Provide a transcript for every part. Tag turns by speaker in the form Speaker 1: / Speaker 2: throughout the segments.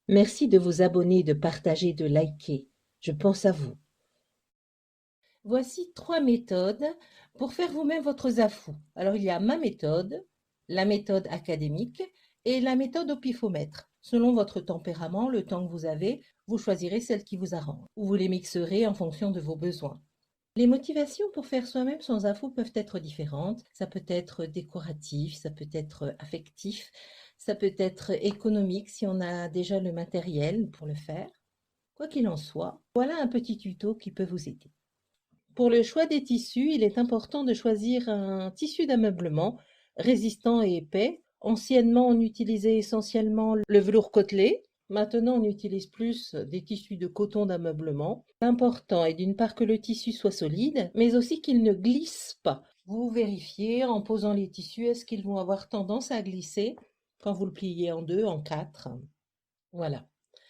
Speaker 1: Merci de vous abonner, de partager, de liker. Je pense à vous. Voici 3 méthodes pour faire vous-même votre zafou. Alors, il y a ma méthode, la méthode académique et la méthode au pifomètre. Selon votre tempérament, le temps que vous avez, vous choisirez celle qui vous arrange ou vous les mixerez en fonction de vos besoins. Les motivations pour faire soi-même son zafou peuvent être différentes. Ça peut être décoratif, ça peut être affectif, ça peut être économique si on a déjà le matériel pour le faire. Quoi qu'il en soit, voilà un petit tuto qui peut vous aider. Pour le choix des tissus, il est important de choisir un tissu d'ameublement résistant et épais. Anciennement, on utilisait essentiellement le velours côtelé. Maintenant, on utilise plus des tissus de coton d'ameublement. L'important est d'une part que le tissu soit solide, mais aussi qu'il ne glisse pas. Vous vérifiez en posant les tissus, est-ce qu'ils vont avoir tendance à glisser quand vous le pliez en deux, en quatre. Voilà.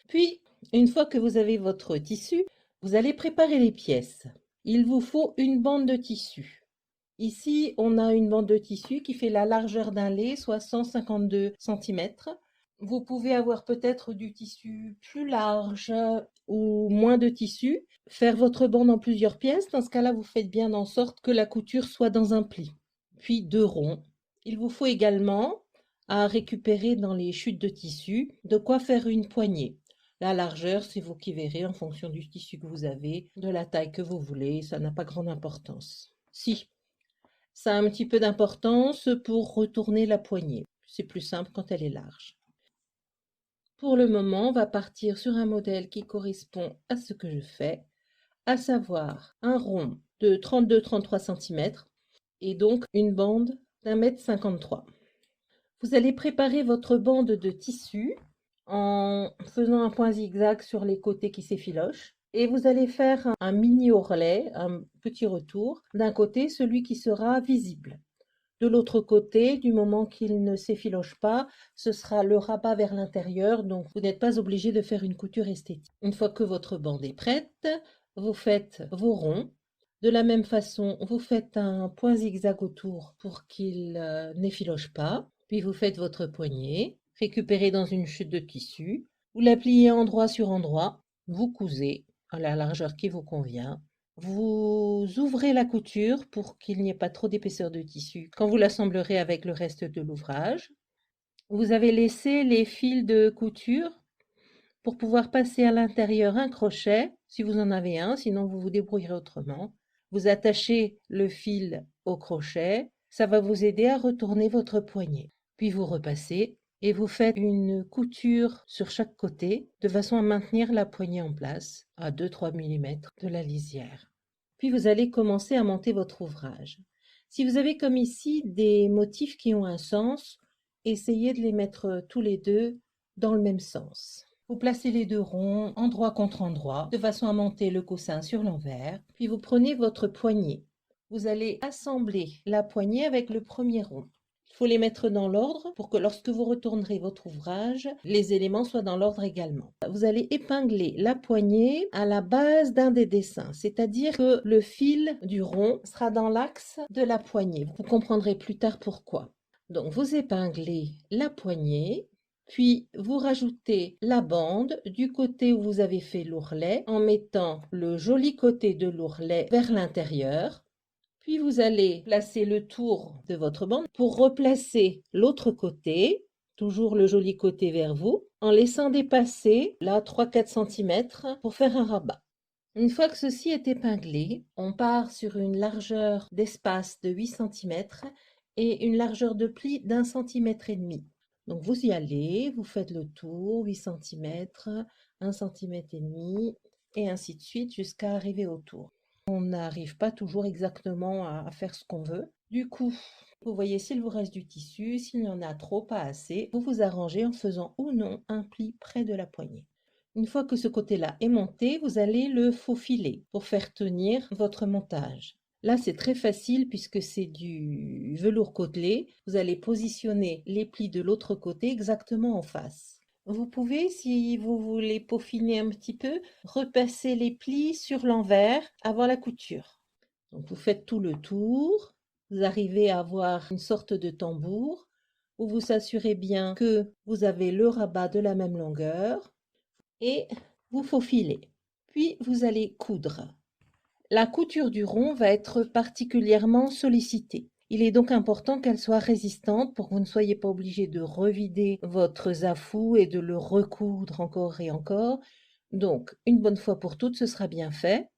Speaker 1: Puis, une fois que vous avez votre tissu, vous allez préparer les pièces. Il vous faut une bande de tissu. Ici, on a une bande de tissu qui fait la largeur d'un lait, soit 152 cm. Vous pouvez avoir peut-être du tissu plus large ou moins de tissu. Faire votre bande en plusieurs pièces. Dans ce cas-là, vous faites bien en sorte que la couture soit dans un pli. Puis 2 ronds. Il vous faut également à récupérer dans les chutes de tissu de quoi faire une poignée. La largeur, c'est vous qui verrez en fonction du tissu que vous avez, de la taille que vous voulez, ça n'a pas grande importance. Si, ça a un petit peu d'importance pour retourner la poignée. C'est plus simple quand elle est large. Pour le moment, on va partir sur un modèle qui correspond à ce que je fais, à savoir un rond de 32-33 cm et donc une bande d'1,53 m. Vous allez préparer votre bande de tissu en faisant un point zigzag sur les côtés qui s'effilochent. Et vous allez faire un mini ourlet, un petit retour, d'un côté, celui qui sera visible. De l'autre côté, du moment qu'il ne s'effiloche pas, ce sera le rabat vers l'intérieur, donc vous n'êtes pas obligé de faire une couture esthétique. Une fois que votre bande est prête, vous faites vos ronds. De la même façon, vous faites un point zigzag autour pour qu'il n'effiloche pas. Puis vous faites votre poignée, récupérez dans une chute de tissu, vous la pliez endroit sur endroit, vous cousez à la largeur qui vous convient. Vous ouvrez la couture pour qu'il n'y ait pas trop d'épaisseur de tissu quand vous l'assemblerez avec le reste de l'ouvrage. Vous avez laissé les fils de couture pour pouvoir passer à l'intérieur un crochet, si vous en avez un, sinon vous vous débrouillerez autrement. Vous attachez le fil au crochet, ça va vous aider à retourner votre poignet. Puis vous repassez et vous faites une couture sur chaque côté de façon à maintenir la poignée en place à 2-3 mm de la lisière. Puis vous allez commencer à monter votre ouvrage. Si vous avez comme ici des motifs qui ont un sens, essayez de les mettre tous les deux dans le même sens. Vous placez les 2 ronds endroit contre endroit de façon à monter le coussin sur l'envers. Puis vous prenez votre poignée. Vous allez assembler la poignée avec le premier rond. Il faut les mettre dans l'ordre pour que lorsque vous retournerez votre ouvrage, les éléments soient dans l'ordre également. Vous allez épingler la poignée à la base d'un des dessins, c'est-à-dire que le fil du rond sera dans l'axe de la poignée. Vous comprendrez plus tard pourquoi. Donc vous épinglez la poignée, puis vous rajoutez la bande du côté où vous avez fait l'ourlet en mettant le joli côté de l'ourlet vers l'intérieur. Puis vous allez placer le tour de votre bande pour replacer l'autre côté, toujours le joli côté vers vous, en laissant dépasser là 3-4 cm pour faire un rabat. Une fois que ceci est épinglé, on part sur une largeur d'espace de 8 cm et une largeur de pli d'1,5 cm. Donc vous y allez, vous faites le tour, 8 cm, 1,5 cm et ainsi de suite jusqu'à arriver au tour. On n'arrive pas toujours exactement à faire ce qu'on veut. Du coup, vous voyez s'il vous reste du tissu, s'il y en a trop, pas assez, vous vous arrangez en faisant ou non un pli près de la poignée. Une fois que ce côté-là est monté, vous allez le faufiler pour faire tenir votre montage. Là, c'est très facile puisque c'est du velours côtelé. Vous allez positionner les plis de l'autre côté exactement en face. Vous pouvez, si vous voulez peaufiner un petit peu, repasser les plis sur l'envers avant la couture. Donc vous faites tout le tour, vous arrivez à avoir une sorte de tambour où vous assurez bien que vous avez le rabat de la même longueur. et vous faufilez. Puis vous allez coudre. La couture du rond va être particulièrement sollicitée. Il est donc important qu'elle soit résistante pour que vous ne soyez pas obligé de revider votre zafou et de le recoudre encore et encore. Donc, une bonne fois pour toutes, ce sera bien fait.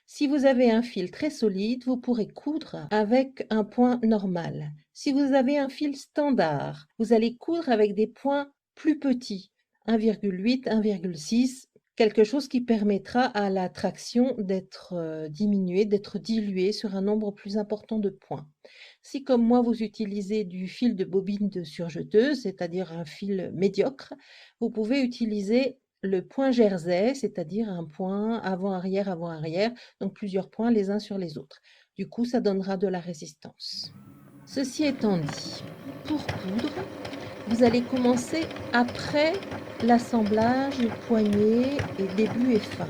Speaker 1: Si vous avez un fil très solide, vous pourrez coudre avec un point normal. Si vous avez un fil standard, vous allez coudre avec des points plus petits, 1,8, 1,6, quelque chose qui permettra à la traction d'être diminuée, d'être diluée sur un nombre plus important de points. Si, comme moi, vous utilisez du fil de bobine de surjeteuse, c'est-à-dire un fil médiocre, vous pouvez utiliser le point jersey, c'est-à-dire un point avant-arrière, donc plusieurs points les uns sur les autres. Du coup, ça donnera de la résistance. Ceci étant dit, pour coudre, vous allez commencer après l'assemblage poignet et début et fin.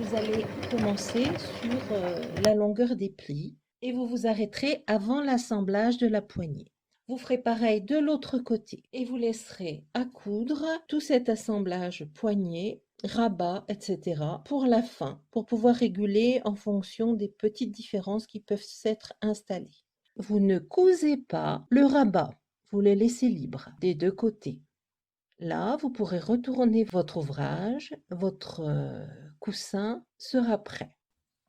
Speaker 1: Vous allez commencer sur la longueur des plis et vous vous arrêterez avant l'assemblage de la poignée. Vous ferez pareil de l'autre côté et vous laisserez à coudre tout cet assemblage poignet, rabat, etc. pour la fin, pour pouvoir réguler en fonction des petites différences qui peuvent s'être installées. Vous ne cousez pas le rabat, vous le laissez libre des deux côtés. Là, vous pourrez retourner votre ouvrage, votre coussin sera prêt.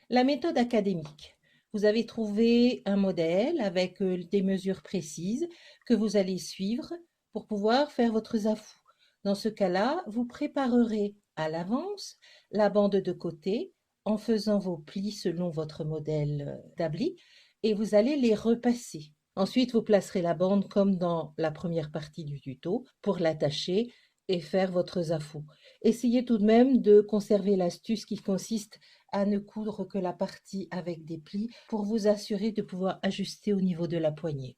Speaker 1: La méthode académique. Vous avez trouvé un modèle avec des mesures précises que vous allez suivre pour pouvoir faire votre zafou. Dans ce cas-là, vous préparerez à l'avance la bande de côté en faisant vos plis selon votre modèle établi et vous allez les repasser. Ensuite, vous placerez la bande comme dans la première partie du tuto pour l'attacher et faire votre zafou. Essayez tout de même de conserver l'astuce qui consiste à ne coudre que la partie avec des plis pour vous assurer de pouvoir ajuster au niveau de la poignée.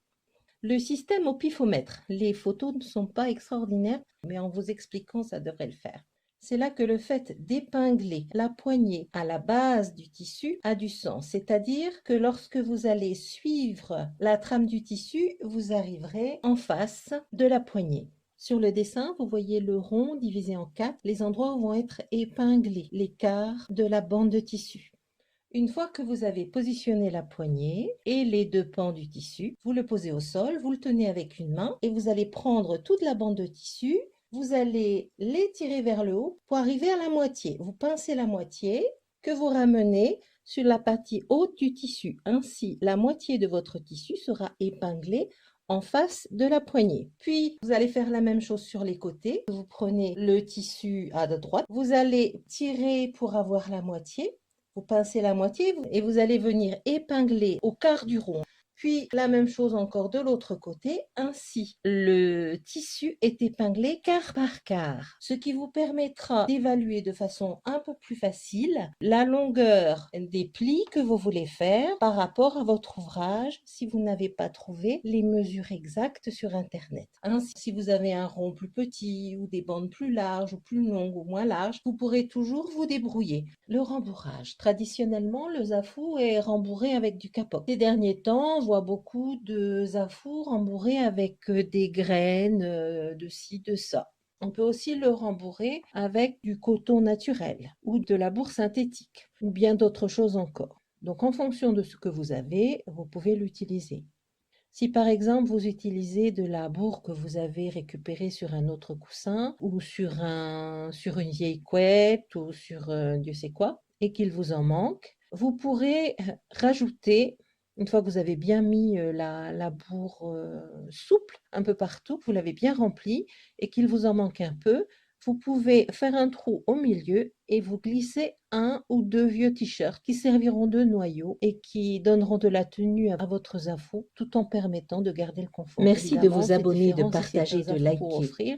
Speaker 1: Le système au pifomètre. Les photos ne sont pas extraordinaires, mais en vous expliquant, ça devrait le faire. C'est là que le fait d'épingler la poignée à la base du tissu a du sens. C'est-à-dire que lorsque vous allez suivre la trame du tissu, vous arriverez en face de la poignée. Sur le dessin, vous voyez le rond divisé en 4. Les endroits où vont être épinglés les quarts de la bande de tissu. Une fois que vous avez positionné la poignée et les deux pans du tissu, vous le posez au sol, vous le tenez avec une main et vous allez prendre toute la bande de tissu, vous allez l'étirer vers le haut pour arriver à la moitié. Vous pincez la moitié que vous ramenez sur la partie haute du tissu. Ainsi, la moitié de votre tissu sera épinglée en face de la poignée. Puis, vous allez faire la même chose sur les côtés. Vous prenez le tissu à droite, vous allez tirer pour avoir la moitié. Vous pincez la moitié et vous allez venir épingler au quart du rond. Puis la même chose encore de l'autre côté. Ainsi, le tissu est épinglé quart par quart, ce qui vous permettra d'évaluer de façon un peu plus facile la longueur des plis que vous voulez faire par rapport à votre ouvrage si vous n'avez pas trouvé les mesures exactes sur Internet. Ainsi, si vous avez un rond plus petit ou des bandes plus larges ou plus longues ou moins larges, vous pourrez toujours vous débrouiller. Le rembourrage. Traditionnellement, le zafou est rembourré avec du kapok. Ces derniers temps, on voit beaucoup de zafou rembourrés avec des graines de ci, de ça. On peut aussi le rembourrer avec du coton naturel ou de la bourre synthétique ou bien d'autres choses encore. Donc, en fonction de ce que vous avez, vous pouvez l'utiliser. Si par exemple vous utilisez de la bourre que vous avez récupérée sur un autre coussin ou sur une vieille couette ou sur Dieu sait quoi et qu'il vous en manque, vous pourrez rajouter, une fois que vous avez bien mis la bourre souple un peu partout, que vous l'avez bien remplie et qu'il vous en manque un peu, vous pouvez faire un trou au milieu et vous glissez un ou deux vieux t-shirts qui serviront de noyau et qui donneront de la tenue à votre zafou tout en permettant de garder le confort. Merci de vous abonner, de partager, de liker.